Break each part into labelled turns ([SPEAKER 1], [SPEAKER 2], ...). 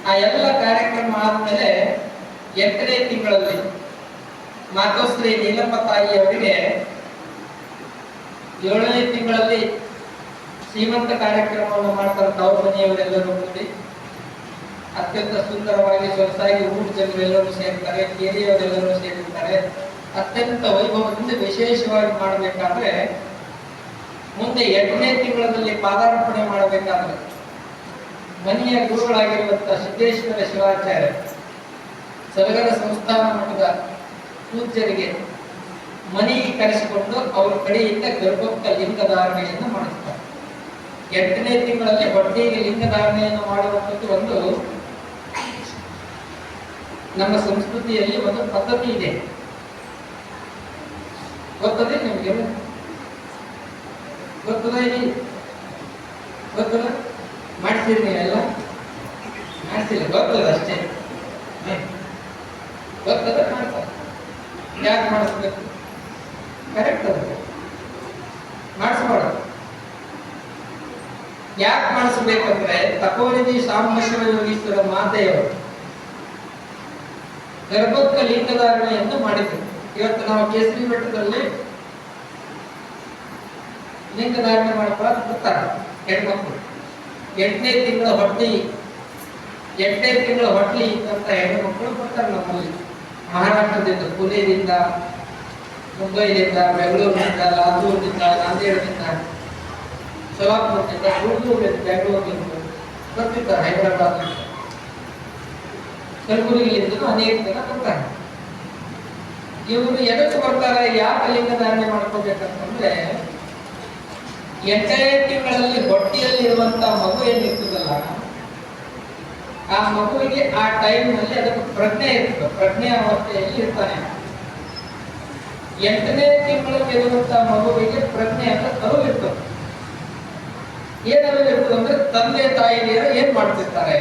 [SPEAKER 1] ಆ ಎಲ್ಲ ಕಾರ್ಯಕ್ರಮ ಆದ್ಮೇಲೆ 8ನೇ ತಿಂಗಳಲ್ಲಿ ಮಾತೋಶ್ರೀ ನೀಲಮ್ಮ ತಾಯಿ ಅವರಿಗೆ 7ನೇ ತಿಂಗಳಲ್ಲಿ ಶ್ರೀಮಂತ ಕಾರ್ಯಕ್ರಮವನ್ನು ಮಾಡ್ತಾರೆ. ತವರು ಮನೆಯವರೆಲ್ಲರೂ ಕೂಡಿ ಅತ್ಯಂತ ಸುಂದರವಾಗಿ ಸೊಗಸಾಗಿ ಊಟ ಜನರೆಲ್ಲರೂ ಸೇರ್ತಾರೆ, ಕೇರಿಯವರೆಲ್ಲರೂ ಸೇರಿರ್ತಾರೆ. ಅತ್ಯಂತ ವೈಭವದಿಂದ ವಿಶೇಷವಾಗಿ ಮಾಡಬೇಕಾದ್ರೆ ಮುಂದೆ 8ನೇ ತಿಂಗಳಲ್ಲಿ ಪಾದಾರ್ಪಣೆ ಮಾಡಬೇಕಾದ್ರೆ ಮನೆಯ ಗುರುಗಳಾಗಿರುವಂತಹ ಸಿದ್ದೇಶ್ವರ ಶಿವಾಚಾರ್ಯ ಸಲಗರ ಸಂಸ್ಥಾನ ಮಠದ ಪೂಜ್ಯರಿಗೆ ಮನೆಗೆ ಕರೆಸಿಕೊಂಡು ಅವರ ಕಡೆಯಿಂದ ಗರ್ಭೋಕ್ತ ಲಿಂಗಧಾರಣೆಯನ್ನು ಮಾಡಿಸ್ತಾರೆ. 8ನೇ ತಿಂಗಳಲ್ಲಿ ಹೊಟ್ಟೆಗೆ ಲಿಂಗಧಾರಣೆಯನ್ನು ಮಾಡುವಂಥದ್ದು ಒಂದು ನಮ್ಮ ಸಂಸ್ಕೃತಿಯಲ್ಲಿ ಒಂದು ಪದ್ಧತಿ ಇದೆ. ಗೊತ್ತದೆ ನಿಮಗೆ? ಗೊತ್ತದ? ಇಲ್ಲಿ ಗೊತ್ತದ? ಮಾಡ್ತೀರಿ ನೀವೆಲ್ಲ? ಮಾಡ್ತಿಲ್ಲ, ಗೊತ್ತದ ಅಷ್ಟೇ. ಗೊತ್ತದ? ಮಾಡ್ತಾರೆ. ಯಾಕೆ ಮಾಡಿಸ್ಬೇಕು? ಕರೆಕ್ಟ್ ಅದ, ಮಾಡಿಸ್ಬಾರ್ದು. ಯಾಕೆ ಮಾಡಿಸ್ಬೇಕಂದ್ರೆ ತಪೋನಿಧಿ ಸಾಂಬಶಿವ ಯೋಗೀಶ್ವರ ಮಾತೆಯವರು ಗರ್ಭೋಕ್ತ ಲಿಂಗಧಾರಣೆಯನ್ನು ಮಾಡಿದ್ರು. ಇವತ್ತು ನಾವು ಕೇಸರಿ ಬೆಟ್ಟದಲ್ಲಿ ಲಿಂಗಧಾರಣೆ ಮಾಡಬಾರ್ದು ಬರ್ತಾರೆ ಹೆಣ್ಮಕ್ಳು. 8ನೇ ತಿಂಗಳ ಹೊಟ್ಟಿ ಇದ್ದಂತ ಹೆಣ್ಣುಮಕ್ಕಳು ಬರ್ತಾರೆ ನಮ್ಮಲ್ಲಿ. ಮಹಾರಾಷ್ಟ್ರದಿಂದ, ಪುಣೆದಿಂದ, ಮುಂಬೈದಿಂದ, ಬೆಂಗಳೂರಿನಿಂದ, ಲಾತೂರಿನಿಂದ, ನಾಂದೇಡದಿಂದ, ಸೋಲಾಪುರದಿಂದ, ಹುಡುಗೂರಿನಿಂದ, ಬೆಂಗಳೂರಿನಿಂದ ಬರ್ತಿದ್ದಾರೆ. ಹೈದರಾಬಾದ್, ಕಲಬುರಗಿಯಿಂದ ಅನೇಕ ಜನ ಬರ್ತಾರೆ. ಇವರು ಎದಕ್ಕೆ ಬರ್ತಾರೆ? ಯಾಕೆ ಲಿಂಗಧಾರಣೆ ಮಾಡ್ಕೋಬೇಕಂತಂದ್ರೆ 8ನೇ ತಿಂಗಳಲ್ಲಿ ಹೊಟ್ಟೆಯಲ್ಲಿ ಇರುವಂತಹ ಮಗು ಏನಿರ್ತದಲ್ಲ, ಆ ಮಗುವಿಗೆ ಆ ಟೈಮ್ನಲ್ಲಿ ಅದಕ್ಕೆ ಪ್ರಜ್ಞೆ ಇರ್ತದೆ, ಪ್ರಜ್ಞೆ ಅವಸ್ಥೆಯಲ್ಲಿ ಇರ್ತಾನೆ. 8ನೇ ತಿಂಗಳಲ್ಲಿ ಇರುವಂತಹ ಮಗುವಿಗೆ ಪ್ರಜ್ಞೆ ಅಂತ ಅರಿವು ಇರ್ತದೆ. ಏನ್ ಅರಿವು ಇರ್ತದೆ ಅಂದ್ರೆ ತಂದೆ ತಾಯಿಯರು ಏನ್ ಮಾಡ್ತಿರ್ತಾರೆ,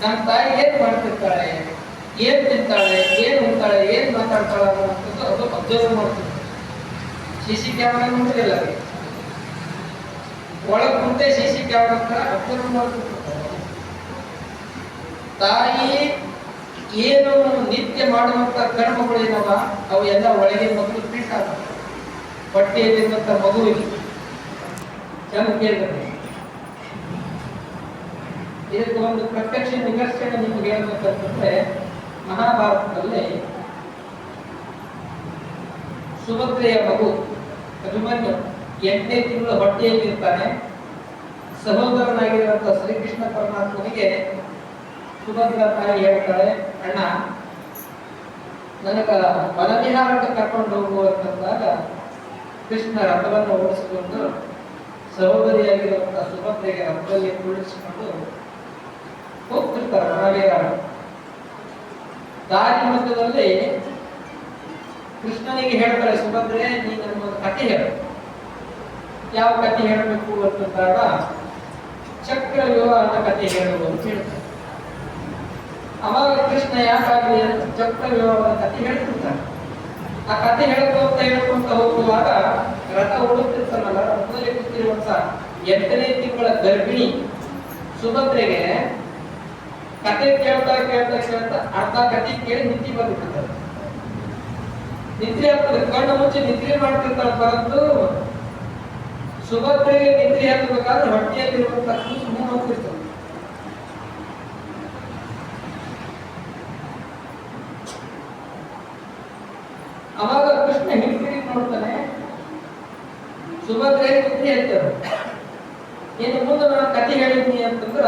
[SPEAKER 1] ನಮ್ಮ ತಾಯಿ ಏನ್ ಮಾಡ್ತಿರ್ತಾಳೆ, ಏನ್ ತಿಂತಾಳೆ, ಏನ್ ಉಂಟಾಳೆ, ಏನ್ ಮಾತಾಡ್ತಾಳೆ ಅನ್ನೋದು ಅದು ಅಬ್ಸರ್ವ್ ಮಾಡ್ತಿರ್ತಾರೆ. CC ಕ್ಯಾಮರಾ ನೋಡಿರಲ್ಲ, ಒಳಗ್ ಮುಂದೆ CC ಕ್ಯಾಮರಾ ಅಬ್ಸರ್ವ್ ಮಾಡ್ತಿರ್ತಾರೆ. ತಾಯಿ ಏನು ನಿತ್ಯ ಮಾಡುವಂತ ಕರ್ಮಗಳೇನವ ಅವು ಎಲ್ಲ ಒಳಗಿನ ಮಕ್ಕಳು ಪ್ರಿಂಟ್ ಆಗ್ತವೆ. ಹೊಟ್ಟೆಯಲ್ಲಿರುವಂತ ಮಗುವಿಗೆ ಚೆನ್ನಾಗಿ ಕೇಳ್ತಾರೆ. ಇದಕ್ಕೆ ಒಂದು ಪ್ರತ್ಯಕ್ಷ ನಿದರ್ಶನ ನಿಮ್ಗೆ ಹೇಳ್ಬೇಕಂತಂದ್ರೆ ಮಹಾಭಾರತದಲ್ಲಿ ಸುಭದ್ರೆಯ ಮಗು ಅಭಿಮನ್ಯು 8ನೇ ತಿಂಗಳು ಹೊಟ್ಟೆಯಲ್ಲಿ ಇರ್ತಾನೆ. ಸಹೋದರನಾಗಿರುವಂತಹ ಶ್ರೀಕೃಷ್ಣ ಪರಮಾತ್ಮನಿಗೆ ಸುಭದ್ರ ತಾಯಿ ಹೇಳ್ತಾಳೆ, ಅಣ್ಣ ನನಗ ವನವಿಹಾರಕ್ಕೆ ಕರ್ಕೊಂಡು ಹೋಗುವಂತಂದಾಗ ಕೃಷ್ಣ ರಥವನ್ನು ಓಡಿಸಿಕೊಂಡು ಸಹೋದರಿಯಾಗಿರುವಂತಹ ಸುಭದ್ರೆಗೆ ರಥದಲ್ಲಿ ಕುಳಿಸಿಕೊಂಡು ಹೋಗ್ತಿರ್ತಾರೆ ವನವಿಹಾರ. ದಾರಿ ಮಧ್ಯದಲ್ಲಿ ಕೃಷ್ಣನಿಗೆ ಹೇಳ್ತಾರೆ, ಸುಭದ್ರೆ ನೀ ನನ್ಗೊಂದು ಕಥೆ ಹೇಳು. ಯಾವ ಕಥೆ ಹೇಳಬೇಕು ಅಂತಂದಾಗ ಚಕ್ರ ವ್ಯೂಹದ ಕಥೆ ಹೇಳುವುದು ಅಂತ ಹೇಳ್ತಾರೆ. ಅವಾಗ ಕೃಷ್ಣ ಯಾಕಾಗಲಿ ಚಕ್ರ ವ್ಯೂಹದ ಕಥೆ ಹೇಳ್ತಿರ್ತಾನೆ. ಆ ಕಥೆ ಹೇಳ್ಕೊಂತ ಹೋಗುವಾಗ ರಥ ಓಡುತ್ತಿರ್ತಾನಲ್ಲ, ರಥದಲ್ಲಿ ಕೂತಿರುವಂತ 8ನೇ ತಿಂಗಳ ಗರ್ಭಿಣಿ ಸುಭದ್ರೆಗೆ ಕತೆ ಕೇಳ್ತಾ ಅರ್ಧ ಕತೆ ಕೇಳಿ ನಿದ್ದೆ ಬಂದ್ಬಿಡ್ತಾರೆ. ನಿದ್ರೆ ಆಗ್ತದೆ, ಕಣ್ಣು ಮುಚ್ಚಿ ನಿದ್ರೆ ಮಾಡ್ತಿರ್ತಾಳೆ. ಪರಂತು ಸುಭದ್ರೆಗೆ ನಿದ್ರೆ ಹತ್ತಬೇಕಾದ್ರೆ ಹೊಟ್ಟೆಯಲ್ಲಿರುವಂತ ಕೂಸು ಹೋಗ್ತಿರ್ತಾನೆ. ಅವಾಗ ಕೃಷ್ಣ ಹಿಂತಿರುಗಿ ನೋಡ್ತಾನೆ, ಸುಭದ್ರೆಗೆ ನಿದ್ರೆ ಹತ್ತಾರೆ. ಏನು ಮುಂದೆ ನಾನು ಕತೆ ಹೇಳಿದ್ನಿ ಅಂತಂದ್ರ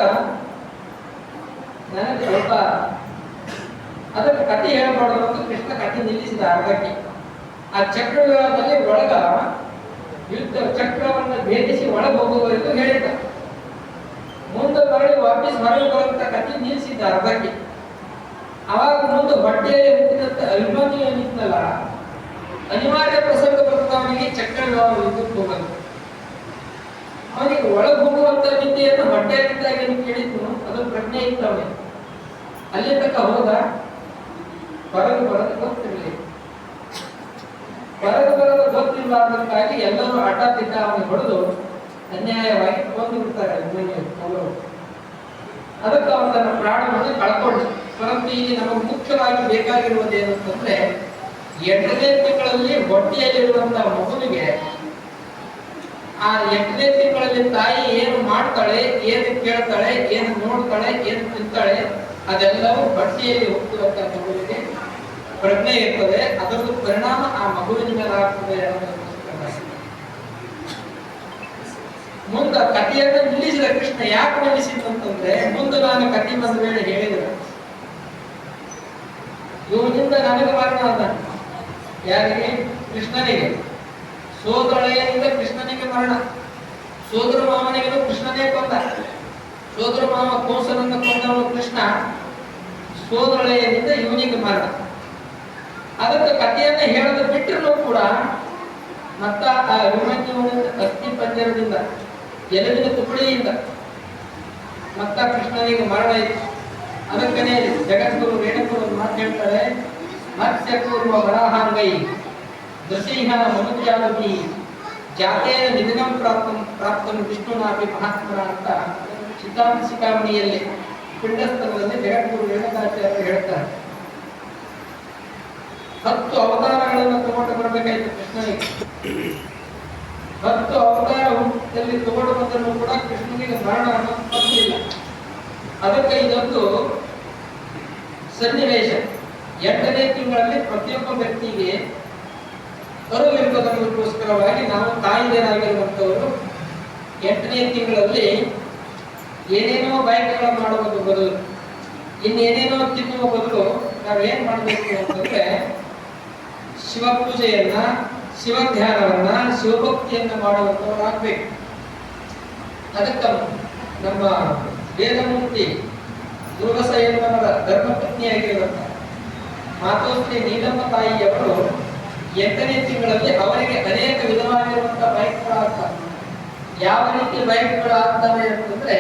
[SPEAKER 1] ನನಗೆ ಗೊತ್ತಾ, ಅದಕ್ಕೆ ಕತೆ ಹೇಳ್ಬಾರ್ದು ಅಂತ ಕೃಷ್ಣ ಕತೆ ನಿಲ್ಲಿಸಿದ ಅರ್ಧಕ್ಕೆ. ಆ ಚಕ್ರವ್ಯೂಹದಲ್ಲಿ ಒಳಗ ಯುದ್ಧ ಚಕ್ರವನ್ನು ಭೇದಿಸಿ ಒಳಗೆ ಹೋಗುವವರೆಗೂ ಹೇಳಿದ್ದ. ಮುಂದೆ ಮರಳಿ ವಾಪಸ್ ಹೊರಗೆ ಬರುವಂತ ಕತೆ ನಿಲ್ಲಿಸಿದ್ದ ಅರ್ಧಕ್ಕೆ. ಅವಾಗ ಮುಂದೆ ಹೊಟ್ಟೆಯಲ್ಲಿ ಹುಟ್ಟಿದಂತ ಅಭಿಮಾನಿ ಏನಿತ್ತಲ್ಲ, ಅನಿವಾರ್ಯ ಪ್ರಸಂಗ ಬರ್ತಾವನಿಗೆ ಚಕ್ರವ್ಯೂಹ ವಿದ್ಯುತ್ ಹೋಗಲ್ಲ. ಅವನಿಗೆ ಒಳಗೆ ಹೋಗುವಂತ ವಿದ್ಯೆಯನ್ನು ಹೊಟ್ಟೆಯಲ್ಲಿದ್ದಾಗ ಏನು ಕೇಳಿದ್ನು, ಅದು ಪ್ರಜ್ಞೆ ಇತ್ತು ಅವನಿಗೆ. ಅಲ್ಲಿ ತನಕ ಹೋದ, ಹೊರಗೆ ಬರೋದು ಗೊತ್ತಿರಲಿಲ್ಲ. ಹೊರಗೆ ಬರೋದು ಗೊತ್ತಿಲ್ಲ ಅನ್ನೋದಕ್ಕಾಗಿ ಎಲ್ಲರೂ ಆಟ ತಿದ್ದ ಅವನಿಗೆ ಹೊಡೆದು ಅನ್ಯಾಯವಾಗಿ ಕೊಂದು ಬಿಡ್ತಾರೆ ಅಭಿಮನ್ಯು ಅವರು. ಅದಕ್ಕೆ ಅವನು ತನ್ನ ಪ್ರಾಣವನ್ನು ಕಳ್ಕೊಂಡ. ಪರಂತು ಇಲ್ಲಿ ನಮಗೆ ಮುಖ್ಯವಾಗಿ ಬೇಕಾಗಿರುವುದು ಏನಂತಂದ್ರೆ 8ನೇ ತಿಂಗಳಲ್ಲಿ ಹೊಟ್ಟೆಯಲ್ಲಿರುವಂತಹ ಮಗುವಿಗೆ ಆ 8ನೇ ತಿಂಗಳಲ್ಲಿ ತಾಯಿ ಏನು ಮಾಡ್ತಾಳೆ, ಏನು ಕೇಳ್ತಾಳೆ, ಏನು ನೋಡ್ತಾಳೆ, ಏನು ತಿಂತಾಳೆ ಅದೆಲ್ಲವೂ ಹೊಟ್ಟೆಯಲ್ಲಿ ಹೋಗ್ತಿರುವಂತಹ ಮಗುವಿಗೆ ಪ್ರಜ್ಞೆ ಇರ್ತದೆ. ಅದರದ್ದು ಪರಿಣಾಮ ಆ ಮಗುವಿನ ಮೇಲೆ ಆಗ್ತದೆ ಅನ್ನೋದಕ್ಕೋಸ್ಕರ ಮುಂದೆ ಕಥೆಯನ್ನ ನಿಲ್ಲಿಸಿದ ಕೃಷ್ಣ. ಯಾಕೆ ನಿಲ್ಲಿಸಿದಂತಂದ್ರೆ ಮುಂದೆ ನಾನು ಕಥೆ ಬಂದ ವೇಳೆ ಹೇಳಿದ್ರು ಇವನಿಂದ ನನಗೆ ಮರಣ ಅದ. ಯಾರಿಗೆ? ಕೃಷ್ಣನಿಗೆ. ಸೋದರಳೆಯಿಂದ ಕೃಷ್ಣನಿಗೆ ಮರಣ. ಸೋದರ ಮಾವನಿಗೆ ಕೃಷ್ಣನೇ ಕೊಂದ. ಸೋದರ ಮಾವ ಕೋಸನನ್ನು ಕೊಂದವನು ಕೃಷ್ಣ. ಸೋದರಳೆಯಿಂದ ಇವನಿಗೆ ಮರಣ. ಅದಕ್ಕೆ ಕಥೆಯನ್ನ ಹೇಳೋದು ಬಿಟ್ಟರು ಕೂಡ ಮತ್ತ ಆ ಅಭಿಮನ್ಯುವಿನ ಅಸ್ಥಿ ಪಂಜರದಿಂದ ಎಲುಬಿನ ತುಕಡಿಯಿಂದ ಮತ್ತ ಕೃಷ್ಣನಿಗೆ ಮರಣ ಇತ್ತು. ಅದಕ್ಕನೇ ಜಗದ್ಗುರು ರೇಣುಗುರು ಮಾತು ಹೇಳ್ತಾರೆ, ಮತ್ಸ್ಯ ಪೂರ್ವ ವರಾಹಾಂಗೈ ನೃಸಿಂಹ ಮನುಜಾಲಭಿ ಜಾತೇನ ನಿಧನಂ ಪ್ರಾಪ್ತಂ ವಿಷ್ಣುನಾಪಿ ಮಹಾತ್ಮರ ಅಂತ ಚಿತ್ತಾಂಶಿಕಾಮಣಿಯಲ್ಲಿ ಪಿಂಡಸ್ಥಳದಲ್ಲಿ ಜಗದ್ಗುರು ರೇಣುಕಾಚಾರ್ಯರು ಹೇಳ್ತಾರೆ. 10 ಅವತಾರಗಳನ್ನು ತಗೊಂಡು ಬರಬೇಕಾಯ್ತು ಕೃಷ್ಣನಿಗೆ. 10 ಅವತಾರದಲ್ಲಿ ತಗೊಂಡು ಬಂದರೂ ಕೂಡ ಕೃಷ್ಣನಿಗೆ ಮರಣ ಅನ್ನೋದು ತಪ್ಪಿಲ್ಲ. ಅದಕ್ಕೆ ಇದೊಂದು ಸನ್ನಿವೇಶ. 8ನೇ ತಿಂಗಳಲ್ಲಿ ಪ್ರತಿಯೊಬ್ಬ ವ್ಯಕ್ತಿಗೆ ಅರಿವಿರುವುದಕ್ಕೋಸ್ಕರವಾಗಿ ನಾವು ತಾಯಿದೇರಾಗಿರುವಂತವರು 8ನೇ ತಿಂಗಳಲ್ಲಿ ಏನೇನೋ ಬಯಕೆಗಳನ್ನು ಮಾಡುವುದು ಬದಲು, ಇನ್ನೇನೇನೋ ತಿನ್ನುವ ಬದಲು ನಾವೇನ್ ಮಾಡಬೇಕು ಅಂತಂದ್ರೆ ಶಿವಪೂಜೆಯನ್ನ, ಶಿವಧ್ಯಾನವನ್ನ, ಶಿವಭಕ್ತಿಯನ್ನ ಮಾಡುವಂತವರಾಗಬೇಕು. ಅದಕ್ಕೆ ನಮ್ಮ ವೇದಮೂರ್ತಿ ದುರ್ಗಸೇನವರ ಧರ್ಮಪತ್ನಿಯಾಗಿರುವಂತ ಮಾತೋಶ್ರೀ ನೀಲಮ್ಮ ತಾಯಿಯವರು 8ನೇ ತಿಂಗಳಲ್ಲಿ ಅವರಿಗೆ ಅನೇಕ ವಿಧವಾಗಿರುವಂತಹ ಬಯಕೆಗಳಾಗ್ತವೆ. ಯಾವ ರೀತಿ ಬಯಕೆಗಳಾಗ್ತವೆ ಅಂತಂದ್ರೆ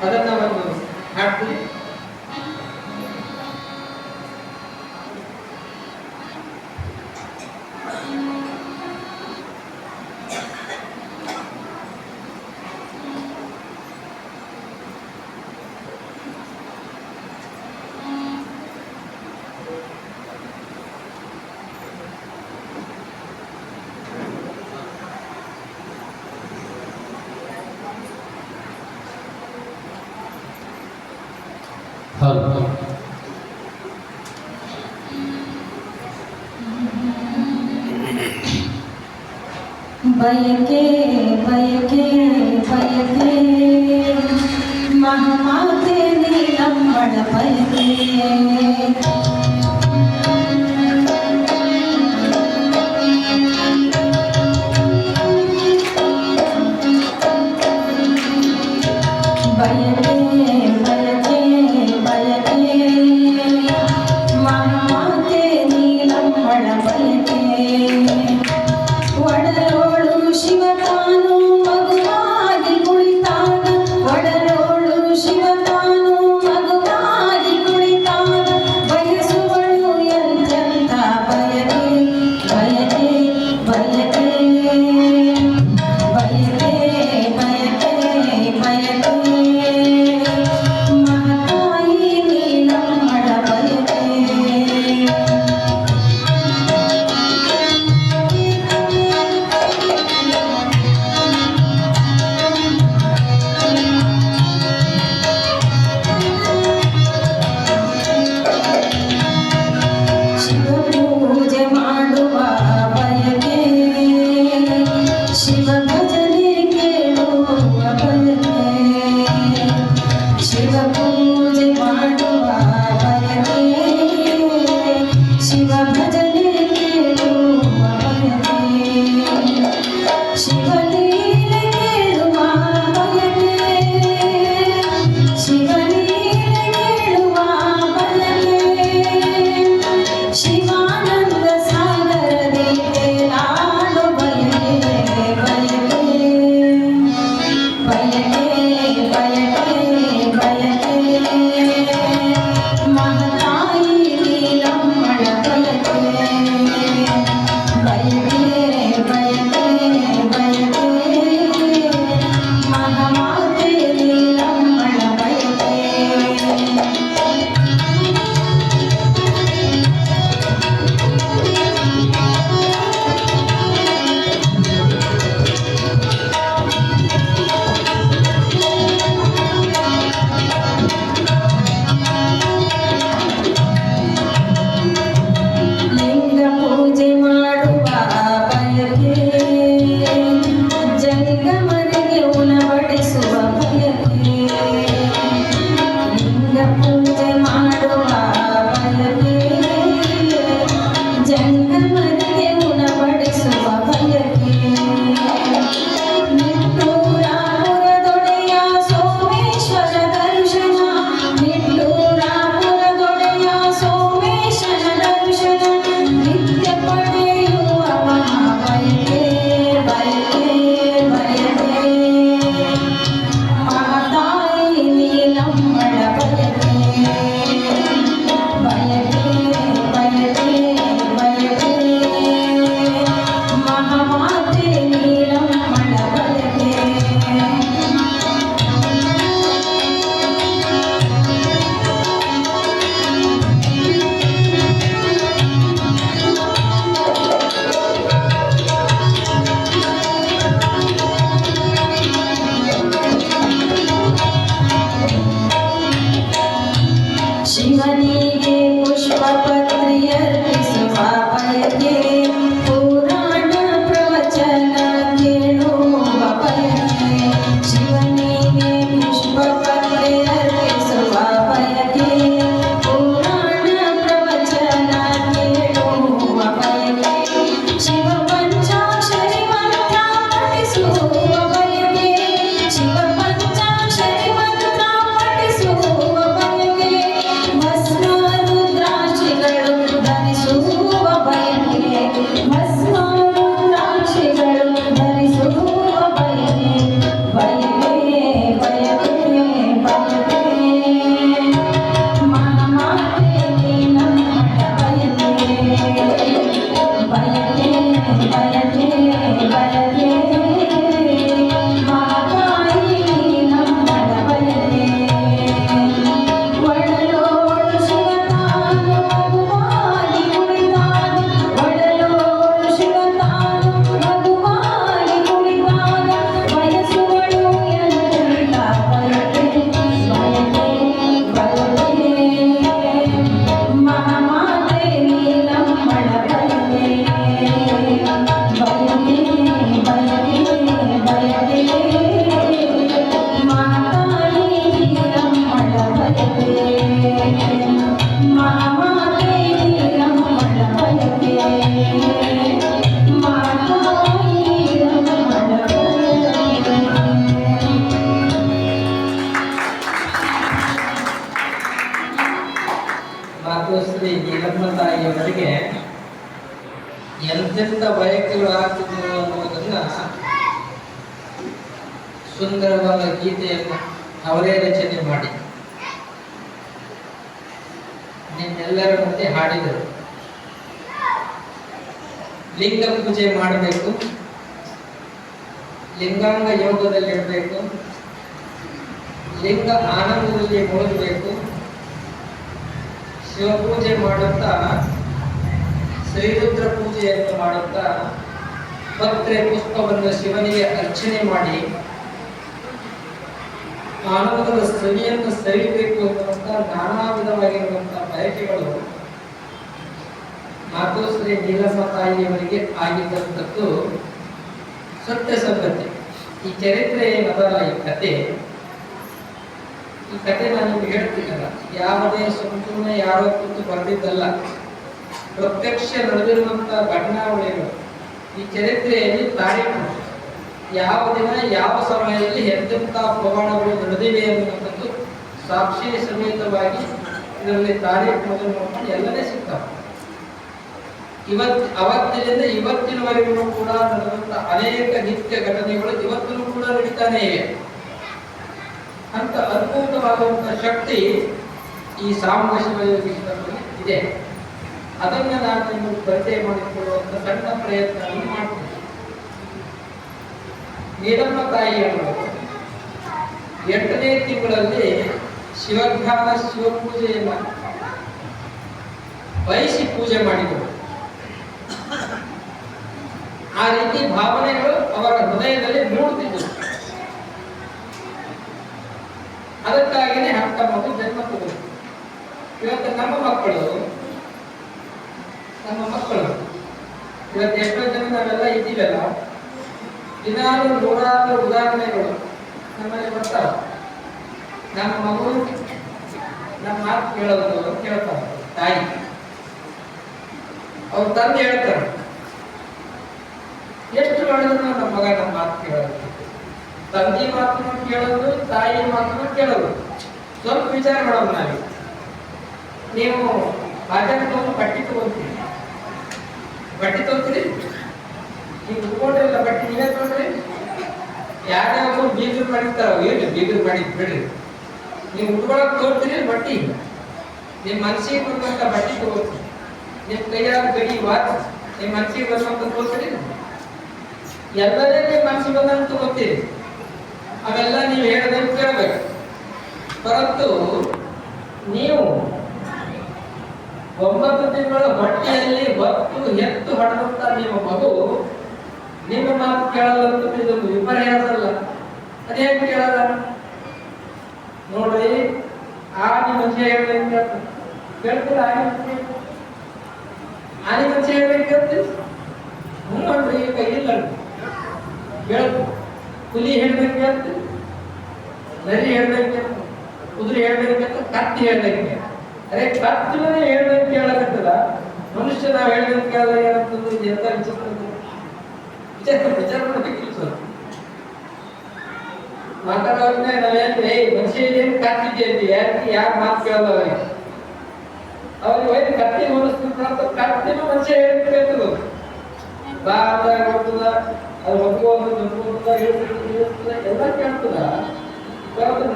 [SPEAKER 1] ಅದನ್ನ ಒಂದು ಹಾಡ್ತೀವಿ.
[SPEAKER 2] ಬಯಕೆ ಬಯಕೆ ಬಯಕೆ ಮಹಾಮಾತೆ ನೀಲಮ್ಮಳ ಬಯಕೆ
[SPEAKER 1] ತಾಯಿಯವರಿಗೆ ಎಂತೆಂಥ ಬಯಕೆಗಳು ಆಗ್ತಿದ್ದವು ಅನ್ನುವುದನ್ನ ಸುಂದರವಾದ ಗೀತೆಯನ್ನು ಅವರೇ ರಚನೆ ಮಾಡಿ ನಿಮ್ಮೆಲ್ಲರ ಮುಂದೆ ಹಾಡಿದರು. ಲಿಂಗ ಪೂಜೆ ಮಾಡಬೇಕು, ಲಿಂಗಾಂಗ ಯೋಗದಲ್ಲಿ ಇರಬೇಕು, ಲಿಂಗ ಆನಂದದಲ್ಲಿ ಮುಳುಗಬೇಕು, ಶಿವಪೂಜೆ ಮಾಡುತ್ತಾ ಶ್ರೀರುದ್ರ ಪೂಜೆಯನ್ನು ಮಾಡುತ್ತಾ ಪತ್ರೆ ಪುಷ್ಪವನ್ನು ಶಿವನಿಗೆ ಅರ್ಚನೆ ಮಾಡಿ ಆನಂದದ ಸವಿಯನ್ನು ಸವಿಬೇಕು ಎನ್ನುವಂತ ನಾನಾ ವಿಧವಾಗಿರುವಂತಹ ಬಯಕೆಗಳು ಮಾತೋಶ್ರೀ ನೀಲಮ್ಮ ತಾಯಿಯವರಿಗೆ ಆಗಿದ್ದಂಥದ್ದು ಸತ್ಯ ಸಂಗತಿ. ಈ ಚರಿತ್ರೆ ಏನದಲ್ಲ, ಈ ಕತೆ ನಾನು ನಿಮ್ಗೆ ಹೇಳ್ತೀನಲ್ಲ, ಯಾವುದೇ ಸುಮ್ಮನೆ ಯಾರೋ ಕುರಿತು ಬರೆದಿದ್ದಲ್ಲ, ಪ್ರತ್ಯಕ್ಷ ನಡೆದಿರುವಂತಹ ಘಟನಾವಳಿಗಳು. ಈ ಚರಿತ್ರೆಯಲ್ಲಿ ತಾರೀಖು ಯಾವ ದಿನ ಯಾವ ಸಮಯದಲ್ಲಿ ಎಂತೆಂಥ ಪ್ರಮಾಣಗಳು ನಡೆದಿವೆ ಅನ್ನುವಂಥದ್ದು ಸಾಕ್ಷಿ ಸಮೇತವಾಗಿ ಇದರಲ್ಲಿ ತಾರೀಖು ಮೊದಲು ನೋಡ್ಕೊಂಡು ಎಲ್ಲನೇ ಸಿಗ್ತಾವೆ. ಅವತ್ತಿನಿಂದ ಇವತ್ತಿನವರೆಗೂ ಕೂಡ ನಡೆದಂತ ಅನೇಕ ನಿತ್ಯ ಘಟನೆಗಳು ಇವತ್ತಿನೂ ಕೂಡ ನಡೀತಾನೆ ಇವೆ. ಅಂತ ಅದ್ಭುತವಾದಂತಹ ಶಕ್ತಿ ಈ ಸಾಮೂಹಿಕ ಶಿವಯೋಗೀಶ್ವರರಲ್ಲಿ ಇದೆ. ಅದನ್ನ ನಾನು ನಿಮಗೆ ಪರಿಚಯ ಮಾಡಿಕೊಳ್ಳುವಂತ ಸಣ್ಣ ಪ್ರಯತ್ನವನ್ನು ಮಾಡ್ತೀನಿ. ನೀಲಮ್ಮ ತಾಯಿಯನ್ನು 8ನೇ ತಿಂಗಳಲ್ಲಿ ಶಿವಧ್ಯಾನ ಶಿವಪೂಜೆಯನ್ನು ಬಯಸಿ ಪೂಜೆ ಮಾಡಿದರು. ಆ ರೀತಿ ಭಾವನೆಗಳು ಅವರ ಹೃದಯದಲ್ಲಿ ಮೂಡುತ್ತಿದ್ದವು. ಅದಕ್ಕಾಗಿಯೇ ಹತ್ತ ಮಗು ಜನ್ಮ ತಗೊಂಡು ಇವತ್ತು ನಮ್ಮ ಮಕ್ಕಳು ಇವತ್ತು ಎಷ್ಟೋ ಜನ ನಾವೆಲ್ಲ ಇದ್ದೀವಲ್ಲ, ದಿನಾಲು ನೂರಾರು ಉದಾಹರಣೆಗಳು ನಮ್ಮಲ್ಲಿ ಬರ್ತಾವ. ನಮ್ಮ ಮಗು ನಮ್ಮ ಮಾತು ಕೇಳೋದು ಕೇಳ್ತಾವ. ತಾಯಿ ಅವ್ರ ತಂದೆ ಹೇಳ್ತಾರೆ, ಎಷ್ಟು ಮಾಡಿದ್ರು ನಮ್ಮ ಮಗ ನಮ್ಮ ಮಾತು ಕೇಳೋದು, ತಂದೆ ಮಾತನ್ನು ಕೇಳೋದು, ತಾಯಿ ಮಾತನ್ನು ಕೇಳೋದು. ಸ್ವಲ್ಪ ವಿಚಾರ ಮಾಡೋದು. ನೀವು ಬಾಜಾರಕ್ಕೆ ಬಟ್ಟೆ ತಗೋತೀರಿ, ಬಟ್ಟೆ ತಗೋತೀರಿ, ನೀವು ಉಟ್ಕೊಂಡಿರಲ್ಲ ಬಟ್ಟೆ ನೀವೇ ತಗೊಂಡ್ರಿ. ಯಾರ್ಯಾರು ಬೀಗರು ಮಾಡಿರ್ತಾರ, ಏನು ಬೀಗರು ಮಾಡಿದ್ ಬಿಡ್ರಿ, ನೀವು ಉಟ್ಕೊಳಕ್ ತೋರ್ತೀರಿ ಬಟ್ಟಿ, ನಿಮ್ಮ ಮನಸ್ಸಿಗೆ ಬಂದಂತ ಬಟ್ಟೆ ತಗೋತೀರಿ, ನಿಮ್ಮ ಕೈಯಾಗ ಗಡಿ ವಾಚ್ ನಿಮ್ಮ ಮನಸ್ಸಿಗೆ ಬಂದಂತ ತಗೋತೀರಿ, ಎಲ್ಲದೇ ನಿಮ್ಮ ಮನಸ್ಸಿಗೆ ಬಂದಂತ ತಗೋತೀರಿ. ಅವೆಲ್ಲ ನೀವು ಹೇಳೋದನ್ನು ಕೇಳಬೇಕು. ಪರಂತು ನೀವು 9 ತಿಂಗಳ ಹೊಟ್ಟೆಯಲ್ಲಿ ಹೊತ್ತು ಎತ್ತು ಹೊಡೆದಂತ ನಿಮ್ಮ ಮಗು ನಿಮ್ಮ ಮಾತು ಕೇಳಲ್ಲ. ಇದೊಂದು ವಿಪರ್ಯಾಸ ಅಲ್ಲ? ಅದೇನು ಕೇಳಲ್ಲ ನೋಡ್ರಿ. ಆನೆ ಮನುಷ್ಯ ಹೇಳ್ಬೇಕು ಕೇಳ್ತೀರ? ಆನೆ ಮನುಷ್ಯ ಹೇಳ್ಬೇಕು ಕೇಳ್ತೀರಿ? ನೋಡ್ರಿ, ಈಗ ಇಲ್ಲ ಕೇಳ್ತು. ಹುಲಿ ಹೇಳ್ಬೇಕು ಕೇಳ್ತೀರಿ? ನರಿ ಹೇಳ್ಬೇಕು, ಕುದುರೆ ಹೇಳ್ಬೇಕು, ಕತ್ತಿ ಹೇಳ್ಬೇಕು. ಅರೆ ಕತ್ತಿನೇ ಹೇಳ್ಬೇಕು ಕೇಳಕತ್ತದ, ಮನುಷ್ಯ ನಾವು ಹೇಳ್ಬೇಕು ಕೇಳಲ್ಲ ಏನಂತಂದ್ರೆ ಇದು ಎಂತ ವಿಚಾರ ಮಾಡಬೇಕಿಲ್ಲ. ಸರ್ ಮಾತಾಡೋದ್ನ ನಾವೇನ್ರಿ ಮನುಷ್ಯ ಏನು ಕತ್ತಿದ್ದೆ ಅಂತೀವಿ, ಯಾಕೆ ಮಾತು ಕೇಳಲ್ಲ ಅವ್ರಿಗೆ ಒಯ್ದು ಕತ್ತಿ ಹೋಲಿಸ್ತಿರ್ತ. ಕತ್ತಿನೂ ಮನುಷ್ಯ ಹೇಳ್ಬೇಕದು ಬಾ ಅಂತ ಹೋಗ್ತದ, ಅದು ಮಗುವುದು ಹೇಳ್ತದ, ಎಲ್ಲ ಕೇಳ್ತದ.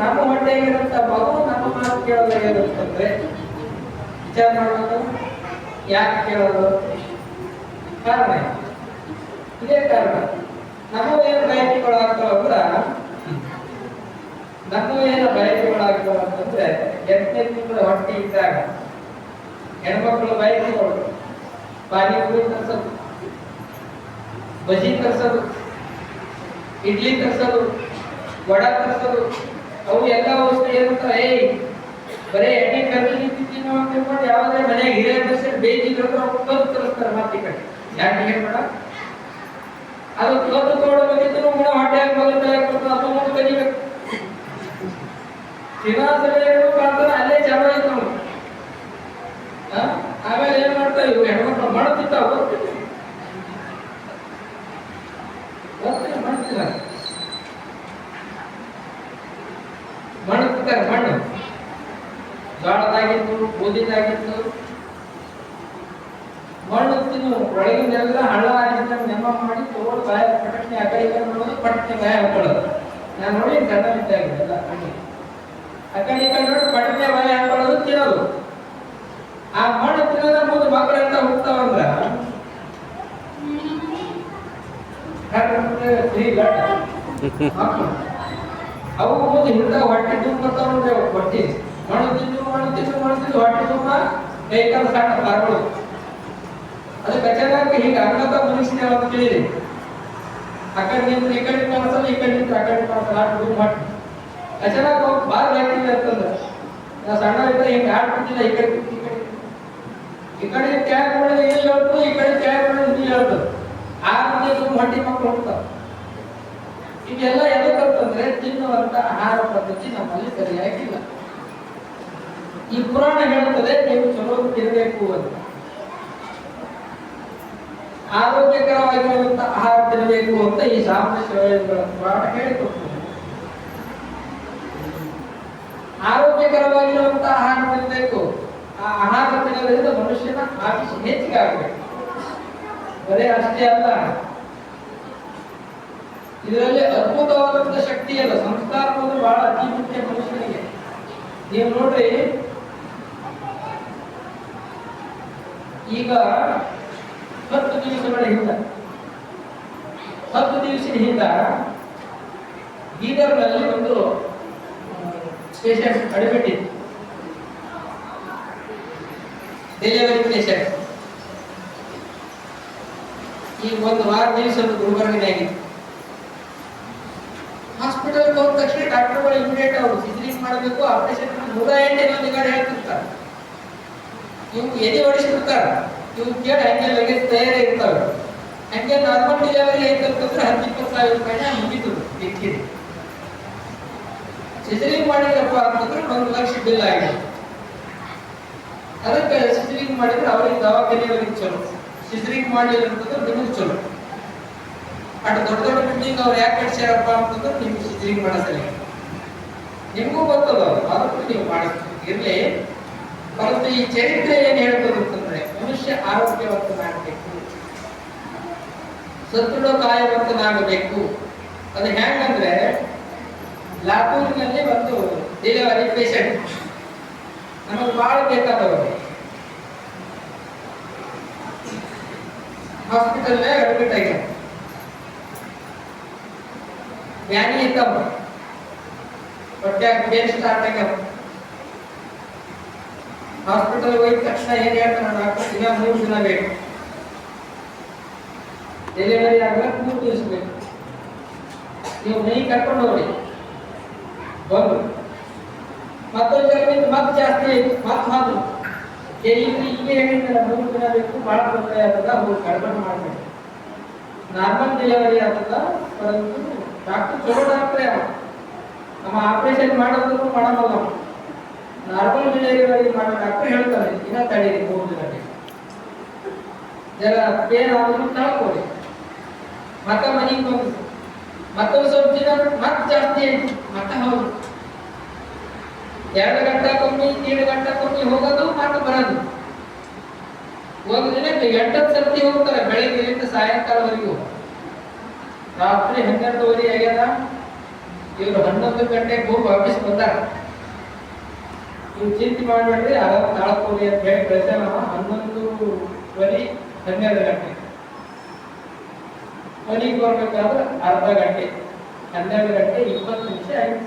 [SPEAKER 1] ನಮ್ಮ ಹೊಟ್ಟೆಗಿರಂತ ಮಗು ನಮ್ಮ ಮಾತು ಕೇಳಲ್ಲ ಏನಂತಂದ್ರೆ ವಿಚಾರ ಮಾಡೋದು. ಯಾಕೆ ಕೇಳೋದು? ಕಾರಣ ಇದೇ ಕಾರಣ. ನಮ್ಮವೇನು ಬಯಕೆಗಳಾಗ್ತಾವಂದ್ರ ಅಂತಂದ್ರೆ 8ನೇ ತಿಂಗಳ ಹೊಟ್ಟೆ ಇದ್ದಾಗ ಹೆಣ್ಮಕ್ಳು ಬಯಕೆಗಳು ಪಾನಿಪುರಿ ತರಿಸೋದು, ಬಜಿ ತರಿಸೋದು, ಇಡ್ಲಿ ತರಿಸೋದು, ವಡ ತರಿಸೋದು, ಅವು ಎಲ್ಲ ವಸ್ತು ಏನಂತಾರೆ, ಬರೇ ಎಣ್ಣೆ ಕರ್ಲಿ ತಿಂತೀವಿ ಅಂತ ತಿಳ್ಕೊಂಡು ಯಾವುದೇ ಮನೆಯಾಗ ಹಿರಿಯ ತರಿಸಿ ಬೇಯಿಸಿದ್ರು ಅವ್ರು ಕದ್ದು ತರಿಸ್ತಾರೆ. ಮತ್ತೆ ಕಡೆ ಯಾಕೆ ಏನ್ ಮಾಡ ಅದು ಕದ್ದು ತಗೊಳ್ಳೋದಿದ್ರು ಕೂಡ ಹೊಟ್ಟೆಯಾಗ ಮಗನ ತಲೆ ಅದು ನೋಡಿ ಕಲಿಬೇಕು. ದಿನಾಸಲೆಗಳು ಕಾಣ್ತಾರ ಅಲ್ಲೇ ಚಾಲು ಆಯ್ತು ನಾವು. ಆಮೇಲೆ ಏನ್ ಮಾಡ್ತಾರೆ ಇವ್ರು ಹೆಣ್ಮಕ್ಳು ಮಾಡುತ್ತಿದ್ದಾವ ಮಾಡುತ್ತಾರೆ. ಮಣ್ಣು ಜೋಳದಾಗಿತ್ತು, ಗೋಧಿದಾಗಿತ್ತು, ತಿನ್ನು ಒಳಗಿನೆಲ್ಲ ಹಳ್ಳ ಆಗಿದ್ದ ನೆಮ್ಮ ಮಾಡಿ ತಗೊಂಡು ಬಾಯ ಪಟಕ್ನೆ ಆ ಕಡೆ ನೋಡೋದು ಪಟಕ್ನೆ ಬಾಯ ಹಾಕೊಳ್ಳೋದು. ನಾನು ನೋಡಿ ಸಣ್ಣ ಇದ್ದಾಗಿಲ್ಲ ಆ ಕಡೆ ನೋಡಿ ಪಟಕ್ನೆ ಬಾಯ ಹಾಕೊಳ್ಳೋದು ತಿನ್ನೋದು. ಆ ಮಣ್ಣು ತಿನ್ನೋದ ಮುಂದೆ ಮಕ್ಕಳೆಲ್ಲ ಹೋಗ್ತಾವಂದ್ರ ಅವು ಮುಂದೆ ಹಿಂದ ಹೊಟ್ಟೆ ತುಂಬ ಬರ್ತಾವ ನೋಡ್ರಿ. ಅವು ಹೊಟ್ಟೆ ಮಣ್ಣು ತಿಂದು ಹೊಟ್ಟೆ ತುಂಬ ಕೈಕಾಲ ಸಣ್ಣ ಪಾರ್ಗಳು. ಅದಕ್ಕೆ ಅಚಾನಕ್ ಹೀಗೆ ಅನ್ನದ ಮನುಷ್ಯನ ಅಂತ ಕೇಳಿರಿ. ಆ ಕಡೆ ನಿಂತು ಈ ಕಡೆ ಕಾಣಿಸಲ್ಲ, ಈ ಕಡೆ ನಿಂತು ಆ ಕಡೆ ಕಾಣಿಸಲ್ಲ, ಆಟ ಮಾಡಿ ಅಚಾನಕ್ ಅವ್ರು ಬಾರ್ ಹಾಕಿದ್ವಿ ಅಂತಂದ್ರೆ ನಾ ಸಣ್ಣ ಇದ್ದ ಹಿಂಗೆ ಆಡ್ಬಿಟ್ಟಿಲ್ಲ. ಈ ಕಡೆ ಈ ಕಡೆ ಕ್ಯಾಬ್ ಮಾಡಿದ್ರೆ ಇಲ್ಲಿ ಹೇಳ್ತು, ಈ ಕಡೆ ಕ್ಯಾಬ್ ಮಾಡಿದ್ರೆ ಇಲ್ಲಿ ಹೇಳ್ತದೆ. ಆ ರೀತಿ ಹೊಟ್ಟಿ ಮಕ್ಕಳು ಹೋಗ್ತಾವ. ಇದೆಲ್ಲ ಎದಕ್ಕಂತಂದ್ರೆ ತಿನ್ನುವಂತ ಆಹಾರ ಪದ್ಧತಿ ನಮ್ಮಲ್ಲಿ ಸರಿಯಾಗಿಲ್ಲ. ಈ ಪುರಾಣ ಹೇಳುತ್ತದೆ ನೀವು ಚಲೋ ತಿನ್ನಬೇಕು ಅಂತ, ಆರೋಗ್ಯಕರವಾಗಿರುವಂತ ಆಹಾರ ತಿನ್ನಬೇಕು ಅಂತ ಈ ಸಾಮಾನ್ಯ ಸೇವೆಗಳ ಪುರಾಣ ಹೇಳಿಕೊಡ್ತದೆ. ಆರೋಗ್ಯಕರವಾಗಿರುವಂತ ಆಹಾರ ತಿನ್ನಬೇಕು. ಆ ಆಹಾರ ತಿನ್ನೋದ್ರಿಂದ ಮನುಷ್ಯನ ಆಯುಷ್ಯ ಹೆಚ್ಚಿಗೆ ಆಗಬೇಕು. ಬರೇ ಅಷ್ಟೇ ಅಲ್ಲ, ಇದರಲ್ಲಿ ಅದ್ಭುತವಾದಂತ ಶಕ್ತಿ ಅಲ್ಲ. ಸಂಸ್ಕಾರ ಅನ್ನೋದು ಬಹಳ ಅತಿ ಮುಖ್ಯ ಮನುಷ್ಯನಿಗೆ. ನೀವು ನೋಡ್ರಿ, ಈಗ 10 ದಿವಸಗಳ ಹಿಂದ ಬೀದರ್ನಲ್ಲಿ ಒಂದು ಪೇಷಂಟ್ ಅಡ್ಮಿಟ್ ಇತ್ತು, ಡೆಲಿವರಿ ಪೇಷಂಟ್. ಈಗ ಒಂದು ವಾರ ದಿವಸ ಗುಲ್ಬರ್ಗನಾಗಿತ್ತು. ಹಾಸ್ಪಿಟಲ್ ಹೋದ ತಕ್ಷಣ ಡಾಕ್ಟರ್ಗಳು ಇಮಿಡಿಯೇಟ್ ಅವರು ಸಿಜರಿಂಗ್ ಮಾಡಬೇಕು, ಆಪರೇಷನ್ 108 ನಿಗಾಡಿ ಹೇಳ್ತಿರ್ತಾರೆ. ಇವು ಎದೆ ಹೊಡಿಸಿರ್ತಾರೆ. ಇವು ಕೇಳಿ ಹಂಗೆ ಲಗೇಜ್ ತಯಾರಿ ಇರ್ತಾವೆ. ಹಂಗೆ ನಾರ್ಮಲ್ ಡೆಲಿವರಿ ಐತಂತಂದ್ರೆ 10-20 ರೂಪಾಯಿನ ಮುಗಿತು ಕಿರಿಕಿರಿ. ಸಿಜರಿಂಗ್ ಮಾಡಿದ್ರಪ್ಪ ಅಂತಂದ್ರೆ 1 ಲಕ್ಷ ಬಿಲ್ ಆಗಿದೆ. ಅದಕ್ಕೆ ಸಿಜರಿಂಗ್ ಮಾಡಿದ್ರೆ ಅವ್ರಿಗೆ ದವಾಖಾನೆಯವರಿಗೆ ಚಲೋ, ಸಿಜರಿಂಗ್ ಮಾಡಲಿಲ್ಲ ಅಂತಂದ್ರೆ ನಿಮಗೆ ಚಲೋ. ಅಟ್ ದೊಡ್ಡ ಬಿಲ್ಡಿಂಗ್ ಅವ್ರು ಯಾಕೆ ಕಟ್ಸ್ಯಾರಪ್ಪ ಅಂತಂದ್ರೆ ನಿಮ್ಗೆ ಸಿಜರಿಂಗ್ ಮಾಡಿಸಲಿ. ನಿಮಗೂ ಗೊತ್ತದ ಅದಕ್ಕೂ ನೀವು ಮಾಡಿಸ್ತೀವಿ ಇರ್ಲಿ. ಪರಂತು ಈ ಚರಿತ್ರೆ ಏನ್ ಹೇಳ್ತದೆ ಅಂತಂದ್ರೆ ಮನುಷ್ಯ ಆರೋಗ್ಯವಂತನಾಗಬೇಕು, ಸದೃಢ ಕಾಯವಂತನಾಗಬೇಕು. ಅದು ಹೆಂಗಂದ್ರೆ ಲಾತೂರಿನಲ್ಲಿ ಒಂದು ಡೆಲಿವರಿ ಪೇಷಂಟ್ ನಮಗೆ ಬಹಳ ಬೇಕಾದವರು ಹಾಸ್ಪಿಟಲ್ ಅಡ್ಮಿಟ್ ಆಗ್ಯಾರ. ಬ್ಯಾನಿ ಇದ್ದಾವ, ಹೊಟ್ಯಾಗ ಪೇನ್ ಸ್ಟಾರ್ಟ್ ಆಗ್ಯಾವ. ಹಾಸ್ಪಿಟಲ್ ಹೋಗಿದ ತಕ್ಷಣ ಏನ್ ಹೇಳ್ತಾನೆ ಡಾಕ್ಟರ್, ಈಗ 3 ದಿನ ಬೇಕು, ಡೆಲಿವರಿ ಆಗ್ಬೇಕು 3 ದಿವಸ ಬೇಕು, ನೀವು ಮನೆಗೆ ಕರ್ಕೊಂಡು ಹೋಗಿ ಬಂದು. ಮತ್ತೊಂದು ಜನ ಮತ್ತೆ ಜಾಸ್ತಿ ಆಯ್ತು, ಮತ್ತೆ ಹೋದ್ರು. ಈಗ ಹೇಳಿದ್ರೆ 3 ದಿನ ಬೇಕು, ಬಹಳ ತೊಂದರೆ ಆಗ್ತದ, ಅವ್ರು ಗಡ್ಬಡ್ ಮಾಡ್ಬೇಕು. ನಾರ್ಮಲ್ ಡೆಲಿವರಿ ಆಗ್ತದ, ಪರಂತು ಡಾಕ್ಟರ್ ಚಲೋ ಡಾಕ್ಟ್ರೇ ಅವ, ನಮ್ಮ ಆಪರೇಷನ್ ಮಾಡೋದನ್ನು ಮಾಡಲ್ಲ. ನಾರ್ಮಲ್ ಡೆಲಿವರಿ ಮಾಡೋ ಡಾಕ್ಟರ್ ಹೇಳ್ತಾರೆ ಇನ್ನ ತಡೀರಿ 3 ದಿನ ಬೇಕು, ಜರ ಪೇನ್ ಆದ್ರೂ ತಳ್ಕೊಳ್ಳಿ. ಮತ್ತೆ ಮನೆಗೆ ಬಂದು ಮತ್ತೊಂದು ಸ್ವಲ್ಪ ದಿನ ಮತ್ತೆ ಜಾಸ್ತಿ ಆಯ್ತು, ಮತ್ತೆ ಹೌದು 2 ಗಂಟೆಗೊಮ್ಮೆ 3 ಗಂಟೆಗೊಮ್ಮೆ ಹೋಗೋದು ಮತ್ತೆ ಬರೋದು. ಒಂದು ದಿನಕ್ಕೆ 8 ಸರ್ತಿ ಹೋಗ್ತಾರೆ, ಬೆಳಿಗ್ಗೆಯಿಂದ ಸಾಯಂಕಾಲವರೆಗೂ. ರಾತ್ರಿ 12:30 ಆಗ್ಯದ, ಇವರು 11 ಗಂಟೆಗೆ ಹೋಗಿ ವಾಪಸ್ ಬಂದಾರ. ನೀವು ಚಿಂತೆ ಮಾಡಬೇಡ್ರಿ, ಆರಾಮ್ ತಾಳ್ಕೋರಿ ಅಂತ ಹೇಳಿ ಕಳಿಸ್ಯಾನ. 11:20 12 ಗಂಟೆ ಮನೆಗೆ ಬರ್ಬೇಕಾದ್ರೆ ಅರ್ಧ ಗಂಟೆ, 12 ಗಂಟೆ 20 ನಿಮಿಷ ಆಯ್ತು.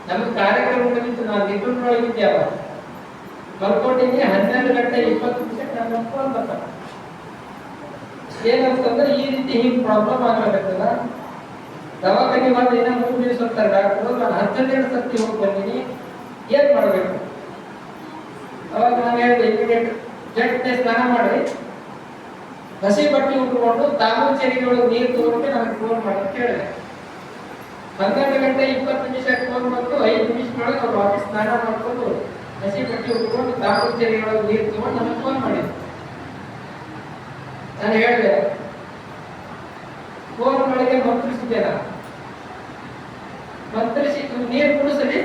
[SPEAKER 1] ನಮ್ಮ ಕಾರ್ಯಕ್ರಮ ಬಂದಿತ್ತು, ನಾನು ನಿದ್ರೊಳಗಿದ್ದೆ. ಅವಾಗ ಮಲ್ಕೊಂಡಿದ್ದೆ. 12 ಗಂಟೆ 20 ನಿಮಿಷ ನನ್ನ ಫೋನ್ ಬರ್ತಾನೆ. ಏನಂತಂದ್ರೆ ಈ ರೀತಿ ಹಿಂಗ್ ಪ್ರಾಬ್ಲಮ್ ಆಗಬೇಕಲ್ಲ, ದವಾಖಾನೆ ಬಂದು ಇನ್ನ 3 ದಿವಸ ಅಂತಾರೆ ಡಾಕ್ಟರ್. ನಾನು 12 ಸರ್ತಿ ಹೋಗಿ ಬಂದೀನಿ, ಏನ್ ಮಾಡ್ಬೇಕು? ಅವಾಗ ನಾನು ಹೇಳಿದೆ ಇಮಿಡಿಯೇಟ್ ಜಟ್ನೆ ಸ್ನಾನ ಮಾಡಿ ಹಸಿ ಬಟ್ಟೆ ಉಟ್ಕೊಂಡು ತಾಮೂರು ಚೆರಿಗೆಯೊಳಗೆ ನೀರು ತಗೊಂಡು ನನಗೆ ಫೋನ್ ಮಾಡಿ ಅಂತ ಹೇಳಿದೆ. 12 ಗಂಟೆ 20 ನಿಮಿಷ ಫೋನ್ ಬಂದು 5 ನಿಮಿಷದೊಳಗೆ ಅವ್ರು ವಾಪಸ್ ಸ್ನಾನ ಮಾಡ್ಕೊಂಡು ಹಸಿ ಬಟ್ಟೆ ಉಟ್ಕೊಂಡು ತಾಮೂರು ಚೆರಿಗೆಯೊಳಗೆ ನೀರು ತಗೊಂಡು ನನಗೆ ಫೋನ್ ಮಾಡಿದ್ರು. ನಾನು ಹೇಳಿದೆ, ಫೋನ್ ಮಾಡಿಗೆ ಮಂತ್ರಿಸಿದ್ದೆ. ನಾನು ಮಂತ್ರಿಸಿ ನೀರು ಕುಡಿಸಲಿ,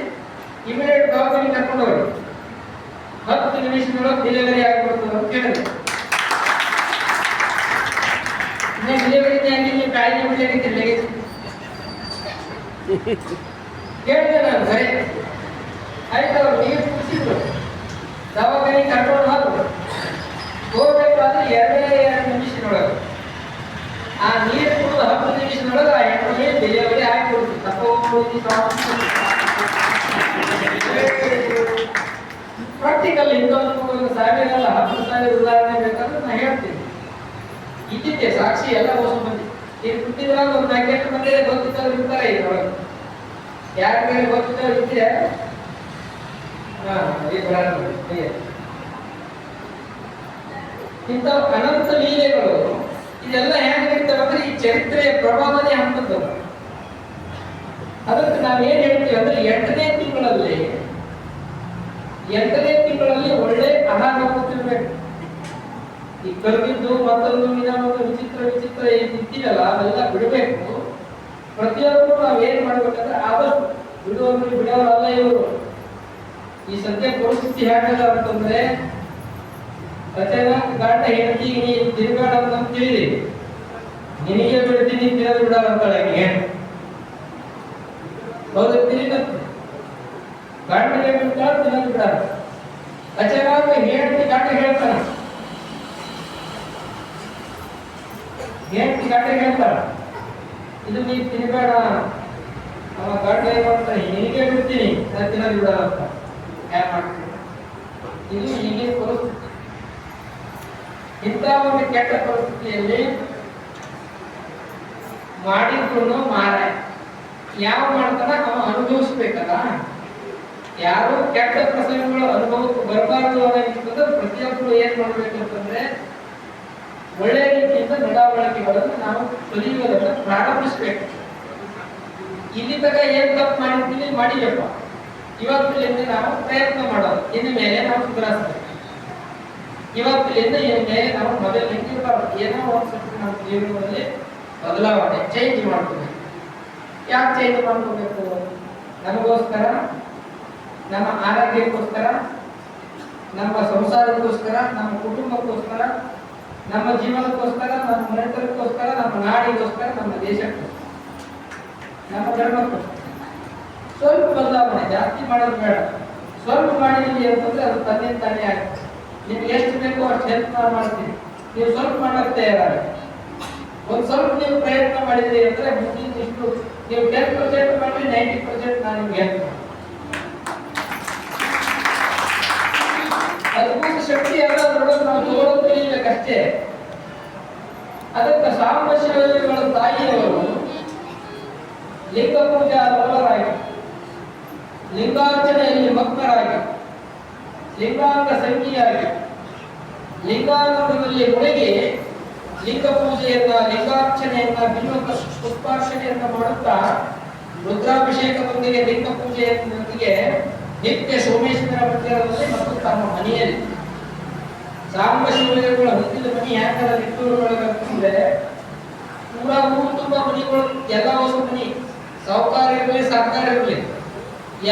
[SPEAKER 1] ಇಮಿಡಿಯೇಟ್ ದವಾಖಾನೆ ಕರ್ಕೊಂಡು ಹೋಗಿ 10 ನಿಮಿಷದೊಳಗೆ ಡೆಲಿವರಿ ಆಗಿಬಿಡ್ತದೆ ಅಂತ ಹೇಳಿದೆ. ತೆಗಿತೀನಿ ಕೇಳಿದೆ ನಾನು ಸರಿ ಆಯ್ತು. ಅವ್ರು ನೀರು ಕುಡಿಸಿದ್ರು, ದವಾಖಾನೆ ಕರ್ಕೊಂಡು ಹೋಗ್ಬೇಕಾದ್ರೆ 2 ನಿಮಿಷದೊಳಗೆ ಆ ನೀರು ಕುಡಿದು 10 ನಿಮಿಷದೊಳಗೆ ಆ ಎಣ್ಣೆ ಡೆಲಿವರಿ ಆಗಿಬಿಡ್ತು. ಪ್ರಾಕ್ಟಿಕಲ್ ಇಂಥದ್ದು 1000 10,000 ಉದಾಹರಣೆ ಬೇಕಾದ್ರೆ ನಾನು ಹೇಳ್ತೀನಿ. ಇದ್ದಿದ್ದೆ ಸಾಕ್ಷಿ ಎಲ್ಲ ಹೊಸ ಮಂದಿ ಈಗ ಕುಟ್ಟಿದ್ರಾಗ ಒಂದು 4 ಮಂದಿ ಗೊತ್ತಿದ್ದವ್ರು ಇರ್ತಾರೆ ಇದ್ರೊಳಗೆ. ಯಾರ ಮೇಲೆ ಗೊತ್ತಿದ್ದವ್ರು ಇದ್ರೆ ಇಂಥ ಅನಂತ ಲೀಲೆಗಳು ಇದೆಲ್ಲ ಹೇಗಿರ್ತವೆ ಈ ಚರಿತ್ರೆಯ ಪ್ರಭಾವನೆ ಅಂತದ್ದು. ಅದಕ್ಕೆ ನಾವೇನ್ ಹೇಳ್ತೀವಿ ಅಂದ್ರೆ 8ನೇ ತಿಂಗಳಲ್ಲಿ ಒಳ್ಳೆ ಆಹಾರ ಕೊಟ್ಟಿರ್ಬೇಕು. ಈ ಕರ್ಗಿದ್ದು ಮತ್ತೊಂದು ಇನ್ನೊಂದು ವಿಚಿತ್ರ ಇದ್ದೀವಲ್ಲ ಅವೆಲ್ಲ ಬಿಡಬೇಕು. ಪ್ರತಿಯೊಬ್ಬರು ನಾವೇನ್ ಮಾಡ್ಬೇಕಂದ್ರೆ ಆದಷ್ಟು ಬಿಡೋರಲ್ಲ ಇವರು. ಈ ಸದ್ಯ ಪರಿಸ್ಥಿತಿ ಹೇಗದ ಅಂತಂದ್ರೆ ಅಚಾನಕ್ ಗಂಡ ಹೆಂಡತಿ ನೀ ತಿರುಗಾಡ ಅಂತ ತಿಳಿದಿ ನಿನಗೆ ಬಿಡ್ತೀನಿ ತಿನ್ನೋದು ಬಿಡಲ್ಲ ಅಂತಾಳೆ ಹೌದು ತಿಳಿದತ್ತೆ ಗಂಡನಿಗೆ ಬಿಡ್ತಾಳ ತಿನ್ನೋದು ಬಿಡಲ್ಲ. ಅಚಾನಕ್ ಹೆಂಡತಿ ಗಂಡ ಹೇಳ್ತಾನ ಇದು ನೀ ತಿನ್ಬೇಡ. ಅವ ಗಂಡ ಏನ್ ಮಾಡ್ತಾನೆ ನಿನಗೆ ಬಿಡ್ತೀನಿ ನಾನು ತಿನ್ನೋದು ಬಿಡಲ್ಲ ಅಂತ ಹ್ಯಾಕ್ ಮಾಡ್ತೀನಿ. ಇದು ಈಗಿನ ಪರಿಸ್ಥಿತಿ. ಇಂಥ ಒಂದು ಕೆಟ್ಟ ಪರಿಸ್ಥಿತಿಯಲ್ಲಿ ಮಾಡಿದ್ರು ಮಾರ ಯಾವ ಮಾಡ್ತಾನ ಅವ ಅನುಭವಿಸ್ಬೇಕಲ್ಲ. ಯಾರು ಕೆಟ್ಟ ಪ್ರಸಂಗಗಳು ಅನುಭವಕ್ಕೆ ಬರಬಾರದು ಅನ್ನೋದು ಪ್ರತಿಯೊಬ್ಬರು ಏನ್ ಮಾಡ್ಬೇಕಂತಂದ್ರೆ ಒಳ್ಳೆ ರೀತಿಯಿಂದ ನಡವಳಿಕೆಗಳನ್ನು ನಾವು ಕಲಿಯುವುದನ್ನು ಪ್ರಾರಂಭಿಸಬೇಕು. ಇಲ್ಲಿ ತನಕ ಏನ್ ತಪ್ಪು ಮಾಡಿರ್ತೀವಿ ಮಾಡಿಯಪ್ಪ, ಇವತ್ತಿನಿಂದ ನಾವು ಪ್ರಯತ್ನ ಮಾಡೋದು, ಇನ್ನು ಮೇಲೆ ನಾವು ಸುಧಾರಿಸ್ಬೇಕು. ಇವತ್ತಿನಿಂದ ಇನ್ನು ಮೇಲೆ ನಾವು ಮೊದಲಿನಿಂದ ಇರಬಾರ್ದು. ಏನೋ ಒಂದು ಸ್ವಲ್ಪ ನಮ್ಮ ಜೀವನದಲ್ಲಿ ಬದಲಾವಣೆ ಚೇಂಜ್ ಮಾಡ್ಕೋಬೇಕು. ಯಾಕೆ ಚೇಂಜ್ ಮಾಡ್ಕೋಬೇಕು? ನಮಗೋಸ್ಕರ, ನಮ್ಮ ಆರೋಗ್ಯಕ್ಕೋಸ್ಕರ, ನಮ್ಮ ಸಂಸಾರಕ್ಕೋಸ್ಕರ, ನಮ್ಮ ಕುಟುಂಬಕ್ಕೋಸ್ಕರ, ನಮ್ಮ ಜೀವನಕ್ಕೋಸ್ಕರ, ನಮ್ಮ ಮನೆತನಕ್ಕೋಸ್ಕರ, ನಮ್ಮ ನಾಡಿಗೋಸ್ಕರ, ನಮ್ಮ ದೇಶಕ್ಕೋಸ್ಕರ, ನಮ್ಮ ಧರ್ಮಕ್ಕೋಸ್ಕರ ಸ್ವಲ್ಪ ಬದಲಾವಣೆ. ಜಾಸ್ತಿ ಮಾಡೋದು ಬೇಡ. ಸ್ವಲ್ಪ ಮಾಡಿದೀವಿ ಅಂತಂದ್ರೆ ಅದು ತಾನೇ ಆಗುತ್ತೆ. ನಿಮ್ಗೆ ಎಷ್ಟು ಬೇಕೋ ಅಷ್ಟು ಹೆಲ್ಪ್ ಮಾಡ್ತೀನಿ. ನೀವು ಸ್ವಲ್ಪ ಮಾಡಕ್ಕೆ ತಯಾರಾಗ. ಒಂದು ಸ್ವಲ್ಪ ನೀವು ಪ್ರಯತ್ನ ಮಾಡಿದ್ರಿ ಅಂದ್ರೆ ಮುಂದಿನ ಇಷ್ಟು ನೀವು 10% ಮಾಡಿ 90% ನಾನು ನಿಮ್ಗೆ ಹೆಲ್ಪ್ ಮಾಡ್ತೀನಿ. ಅದ್ಭುತ ಶಕ್ತಿ ಎಲ್ಲ ಅದರೊಳಗೆ ನಾವು ತಗೊಳ್ಳೋದು ಕಲಿಬೇಕಷ್ಟೇ. ಅದಕ್ಕೆ ಸಾಂಬಶಿವಗಳ ತಾಯಿಯವರು ಲಿಂಗ ಪೂಜಾ ಬಲ್ಲವರಾಗಿ, ಲಿಂಗಾರ್ಚನೆಯಲ್ಲಿ ಮಗ್ನರಾಗಿ, ಲಿಂಗಾಂಗ ಸಂಖ್ಯೆಯಾಗಿ, ಲಿಂಗಾಂಗದಲ್ಲಿ ಮುಳುಗಿ ಲಿಂಗ ಪೂಜೆಯನ್ನ, ಲಿಂಗಾರ್ಚನೆಯನ್ನ, ಬಿಲ್ವ ಪುಷ್ಪಾರ್ಚನೆಯನ್ನ ಮಾಡುತ್ತಾ ರುದ್ರಾಭಿಷೇಕದೊಂದಿಗೆ ಲಿಂಗ ಪೂಜೆಯೊಂದಿಗೆ ನಿತ್ಯ ಸೋಮೇಶ್ವರ ಮಂದಿರದಲ್ಲಿ ಮತ್ತು ತಮ್ಮ ಮನೆಯಲ್ಲಿ ಸಾಂಬಶಿವಲಿಂಗಗಳ ಹೊಂದಿದ ಮನೆ ಯಾಕಂದ್ರೆ ನಿಟ್ಟೂರುಗಳಂದ್ರೆ ಪೂರಾ ಊರು ತುಂಬ ಮನೆಗಳು, ಎಲ್ಲ ಹೊಸ ಮನೆ, ಸಾಹುಕಾರ ಇರಲಿ ಸರ್ಕಾರ ಇರಲಿ,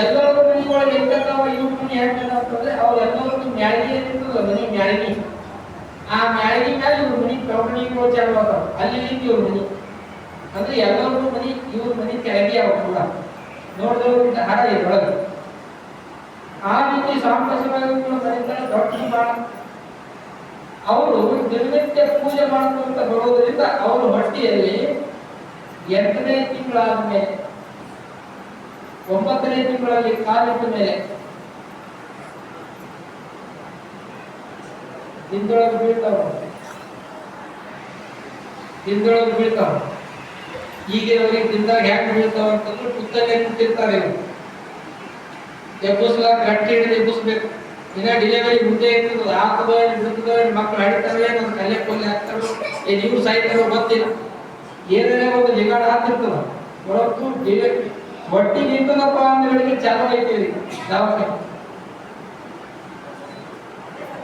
[SPEAKER 1] ಎಲ್ಲರ ಮನೆಗಳು ಎಂತಾವ. ಇವ್ರ ಮನೆ ಯಾಕಂದ್ರೆ ಅಂತಂದ್ರೆ ಅವ್ರೆಲ್ಲರಿಗೂ ಮ್ಯಾಳಿಗೆ ಏನಿರ್ತದ ಮನೆ ಮ್ಯಾಳಿಗೆ, ಆ ಮ್ಯಾಳಿಗೆ ಮೇಲೆ ಇವ್ರ ಮನೆ ಪ್ರವಣಿಗಳು ಚಾಲು ಆಗ್ತಾವ. ಅಲ್ಲಿ ಇವ್ರ ಮನೆ ಅಂದ್ರೆ ಎಲ್ಲರಿಗೂ ಮನೆ ಇವ್ರ ಮನೆ ಕೆಳಗೆ ಅವ ಕೂಡ ನೋಡಿದವ್ರಿಂದ ಹಾರ ಇದ್ರೊಳಗೆ. ಆ ರೀತಿ ಸಾಂಬಶಿವಲಿಂಗಗಳ ಮನೆಗಳ ದೊಡ್ಡ ಬಾಳ ಅವರು ದಿನನಿತ್ಯ ಪೂಜೆ ಮಾಡ್ಕೊಂತ ಬರೋದ್ರಿಂದ ಅವರ ಹೊಟ್ಟೆಯಲ್ಲಿ 8ನೇ ತಿಂಗಳಾದ ಮೇಲೆ 9ನೇ ತಿಂಗಳಲ್ಲಿ ಕಾಲಿಟ್ಟ ಮೇಲೆ ಹಿಂದೊಳಗೆ ಬೀಳ್ತಾವ. ಈಗ ಅವರಿಗೆ ದಿನದಾಗ ಹ್ಯಾಂಗ ಬೀಳ್ತಾವ ಅಂತಂದ್ರೆ ಪುಸ್ತಕ ಕುಟ್ಟಿರ್ತಾರೆ. ಇವರು ಎಬ್ಬಿಸ್ಲಾಕ ಗಟ್ಟಿ ಹಿಡಿದು ಎಬ್ಬಿಸ್ಬೇಕು. ಇನ್ನ ಡಿಲಿವರಿ ಮುಂದೆ ಇರ್ತದೆ, ಆಗ್ತದೋ ಬಿಡ್ತದೋ, ಮಕ್ಕಳು ಹಡಿತಾವೆ, ನನ್ನ ಕಲ್ಲೆ ಕೊಲ್ಲಿ ಹಾಕ್ತಾರೋ, ಇವ್ರು ಸಾಯ್ತಾರೋ ಗೊತ್ತಿಲ್ಲ. ಏನೇ ಒಂದು ಜಿಗಾಡ ಹಾಕ್ತಿರ್ತದ ಹೊರತು ಹೊಟ್ಟಿ ನಿಂತದಪ್ಪ ಅಂದ್ಗಳಿಗೆ ಚಾಲು ಐತೀವಿ ದವಾಖಾನೆ.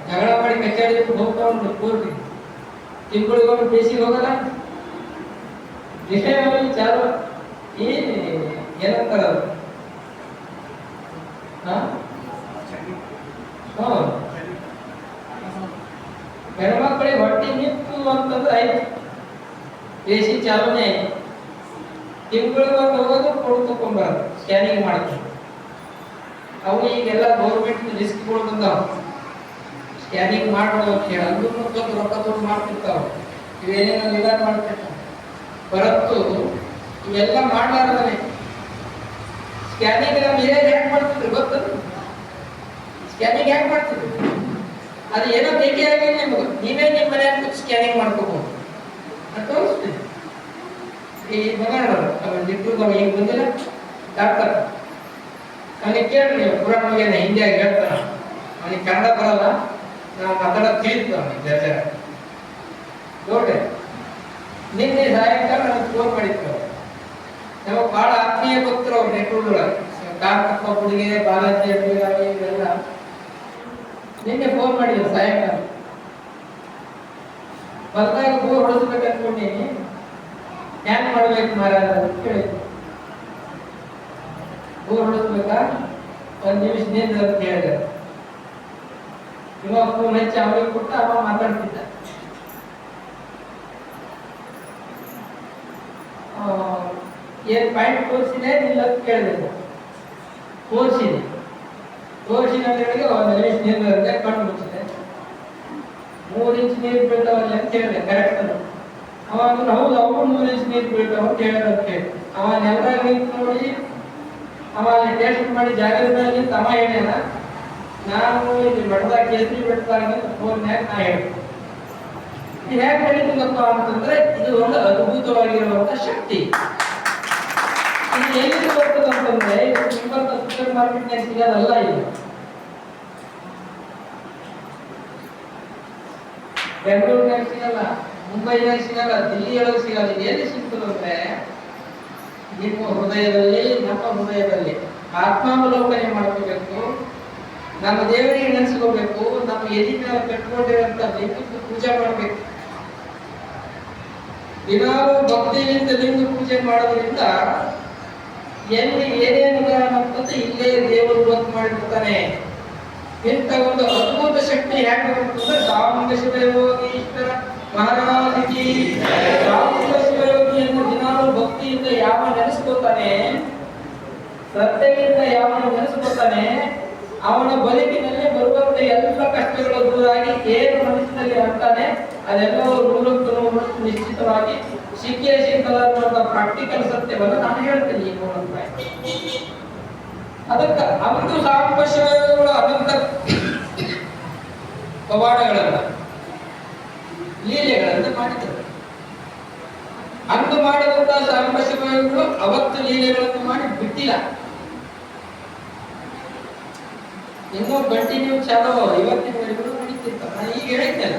[SPEAKER 1] ಜಗಳ ಮಾಡಿ ಕಚೇರಿ ಹೋಗ್ತಾ ಉಂಟು ಪೂರ್ತಿ. ತಿಂಗಳಿಗೊಮ್ಮೆ ಬೇಸಿಗೆ ಹೋಗಲ್ಲ, ವಿಷಯವಾಗಿ ಚಾಲು. ಏನಂತಾರ ಅದು? ಹೆಣ್ಮಕ್ಳಿಗೆ ಹೊಟ್ಟೆ ನಿಂತು ಅಂತಂದ್ರೆ ಆಯ್ತು, ಬೇಸಿ ಚಾಲನೆ ಆಯ್ತು. ತಿಂಗಳಿಗೊಂದು ಹೋಗೋದು ಕೊಡು ತಗೊಂಡ್ಬರೋದು ಸ್ಕ್ಯಾನಿಂಗ್ ಮಾಡ್ತಾರೆ. ಅವು ಈಗೆಲ್ಲ ಗೌರ್ಮೆಂಟ್ ರಿಸ್ಕ್ಗಳು ಬಂದಾವ. ಸ್ಕ್ಯಾನಿಂಗ್ ಮಾಡ್ಬೋದು ಅಂತ ಹೇಳಿ ಅಂದ್ರೂ ಸ್ವಲ್ಪ ರೊಕ್ಕ ದುಡ್ಡು ಮಾಡ್ತಿರ್ತಾವ. ಇವೇನೇನೋ ನಿಧಾನ ಮಾಡ್ತಿರ್ತಾವ. ಹೊರತು ಇವೆಲ್ಲ ಮಾಡಲಾರ್ದೇ ಸ್ಕ್ಯಾನಿಂಗ್ ನಮ್ಮ ಹಿರಿಯರು ಯಾಕೆ ಮಾಡ್ತಿದ್ರು ಗೊತ್ತದು? ಸ್ಕ್ಯಾನಿಂಗ್ ಯಾಕೆ ಮಾಡ್ತಿದ್ರು? ಅದು ಏನೋ ಬೇಕೇ ಆಗಿಲ್ಲ ನಿಮಗೆ, ನೀವೇ ನಿಮ್ಮ ಮನೆಯಾಗ ಕೂತು ಸ್ಕ್ಯಾನಿಂಗ್ ಮಾಡ್ಕೋಬಹುದು ಅಂತ ತೋರಿಸ್ತೀನಿ. ಈ ಬಂಗಾಳ ನಿಟ್ಟೂರ್ದವ ಈಗ ಬಂದಿಲ್ಲ ಡಾಕ್ಟರ್, ಅವನಿಗೆ ಕೇಳ್ರಿ ನೀವು ಪುರಾಣ ಮುಗಿಯನ ಹಿಂದಿಯಾಗ ಹೇಳ್ತಾರ, ಅವನಿಗೆ ಕನ್ನಡ ಬರಲ್ಲ, ನಾವು ಮಾತಾಡೋದು ತಿಳಿತು ಅವನಿಗೆ ಜರ ನೋಡ್ರಿ. ನಿನ್ನೆ ಸಾಯಂಕಾಲ ನನಗೆ ಫೋನ್ ಮಾಡಿದ್ರು. ನಮಗೆ ಬಹಳ ಆತ್ಮೀಯ ಭಕ್ತರು ಅವ್ರು ನೆಟ್ಟೂರ್ದೊಳಗೆ, ಕಾಕಪ್ಪ ಹುಡುಗಿ ಬಾಲಾಜಿ ಅಭಿರಾಮಿ ಇವೆಲ್ಲ. ನಿನ್ನೆ ಫೋನ್ ಮಾಡಿದ್ರು ಸಾಯಂಕಾಲ, ಹೊಲದಾಗ ಬೋರ್ ಹೊಡೆಸ್ಬೇಕು ಅನ್ಕೊಂಡೀನಿ, ಹ್ಯಾಂಗ್ ಮಾಡ್ಬೇಕು ಮಹಾರಾಜ ಅಂತ ಕೇಳಿದ್ರು. ಬೋರ್ ಹೊಡೆಸ್ಬೇಕಾ, ಒಂದ್ ನಿಮಿಷ ನಿಂದ್ರ ಅಂತ ಹೇಳಿದೆ. ಇವಾಗ ಫೋನ್ ಹಚ್ಚಿ ಅವ್ರಿಗೆ ಕೊಟ್ಟು ಅವ ಮಾತಾಡ್ತಿದ್ದ. ಏನ್ ಪಾಯಿಂಟ್ ತೋರಿಸಿದೆ ಇಲ್ಲ ಅಂತ ಕೇಳಿದೆ. ತೋರಿಸಿದೆ ತೋರಿಸಿದ ಒಂದು ನಿಮಿಷ ನಿಂದ್ರ ಅಂತ ಕಣ್ಣು ಮುಚ್ಚಿದೆ. 3 ಇಂಚ್ ನೀರು ಬೀಳ್ತಾವಲ್ಲ ಅಂತ ಹೇಳಿದೆ. ಕರೆಕ್ಟ್ ಅಲ್ಲ ಅವಾಗ ಹೌದು ಅವ್ರು 3 ಇಂಚ್ ನೀರು ಬೀಳ್ತಾವ ಅಂತ ಹೇಳಿದ. ಅವನ್ನೆಲ್ಲ ನಿಂತು ನೋಡಿ ಅವ ಟೇಸ್ಟ್ ಮಾಡಿ ಜಾಗದ ಮೇಲೆ ನಿಂತು ಅವ ಹೇಳ್ಯಾನ, ನಾನು ಇಲ್ಲಿ ಮಠದಾಗ ಕೇಸರಿ ಬೆಟ್ಟದಾಗ ಫೋನ್ಯಾಗ ನಾ ಹೇಳ್ತೀನಿ. ಇದು ಹೇಗೆ ನಡೀತದಪ್ಪ ಅಂತಂದ್ರೆ ಇದು ಒಂದು ಅದ್ಭುತವಾಗಿರುವಂತ ಶಕ್ತಿ. ಇದು ಎಲ್ಲಿ ಬರ್ತದೆ ಅಂತಂದ್ರೆ ಸೂಪರ್ ಮಾರ್ಕೆಟ್ನಾಗ ಸಿಗೋದಲ್ಲ. ಇದು ಬೆಂಗಳೂರಿನಾಗ ಸಿಗಲ್ಲ, ಮುಂಬೈನಾಗ ಸಿಗಲ್ಲ, ದಿಲ್ಲಿಯೊಳಗೆ ಸಿಗಲ್ಲ. ಇದು ಎಲ್ಲಿ ಸಿಗ್ತದಂದ್ರೆ ನಿಮ್ಮ ಹೃದಯದಲ್ಲಿ, ನಮ್ಮ ಹೃದಯದಲ್ಲಿ ಆತ್ಮಾವಲೋಕನೆ ಮಾಡ್ಕೋಬೇಕು. ನಮ್ಮ ದೇವರಿಗೆ ನೆನೆಸ್ಕೋಬೇಕು. ನಮ್ಮ ಎದಿ ಮೇಲೆ ಕಟ್ಕೊಂಡಿರುವಂತ ಲಿಂಗಕ್ಕೆ ಪೂಜೆ ಮಾಡ್ಬೇಕು. ದಿನಾಲು ಭಕ್ತಿಯಿಂದ ಲಿಂಗ ಪೂಜೆ ಮಾಡೋದ್ರಿಂದ ಎಲ್ಲಿ ಏನೇನು ಅಂತಂದ್ರೆ ಇಲ್ಲೇ ದೇವರು ಗೊತ್ತು ಮಾಡಿರ್ತಾನೆ. ಇಂಥ ಒಂದು ಅದ್ಭುತ ಶಕ್ತಿ ಹೇಗೆ ಬರ್ತಂದ್ರೆ ಸಾಮಂಗ ಶಿವಯೋಗೀಶ್ವರ ಮಹಾರಾಜಿ ಸಾಮಂಗ ಶಿವಯೋಗಿಯನ್ನು ದಿನಾಲು ಭಕ್ತಿಯಿಂದ ಯಾವ ನೆನೆಸ್ಕೋತಾನೆ, ಶ್ರದ್ಧೆಯಿಂದ ಯಾವನು ನೆನೆಸ್ಕೋತಾನೆ, ಅವನ ಬದುಕಿನಲ್ಲಿ ಬರುವಂತ ಎಲ್ಲ ಕಷ್ಟಗಳು ದೂರಾಗಿ ಏನು ಮನಸ್ಸಿನಲ್ಲಿ ಅಂತಾನೆ ಅದೆಲ್ಲವೂ ನೂರಕ್ಕೂ ನಿಶ್ಚಿತವಾಗಿ ಸಿಕ್ಕೇ ಸಿಕ್ಕಲ್ಲ ಅನ್ನುವಂಥ ಪ್ರಾಕ್ಟಿಕಲ್ ಸತ್ಯವನ್ನು ನಾನು ಹೇಳ್ತೀನಿ ಈ ಮೂಲಕ. ಅದಕ್ಕೆ ಅಂದು ಸಾಂಬ ಶಿವಯೋಗಿಗಳು ಅನಂತ ಪವಾಡಗಳನ್ನ ಲೀಲೆಗಳನ್ನ ಮಾಡಿದರು. ಅಂದು ಮಾಡಿದಂತ ಸಾಂಬ ಶಿವಯೋಗಿಗಳು ಅವತ್ತು ಲೀಲೆಗಳನ್ನು ಮಾಡಿ ಬಿಟ್ಟಿಲ್ಲ. ಇನ್ನೂ ಕಂಟಿನ್ಯೂ ಚಾಲೋ ಇವತ್ತಿನವರೆಗೂ ನಡೀತಿರ್ತಾರೆ. ನಾನು ಈಗ ಹೇಳಿದ್ದೆಲ್ಲ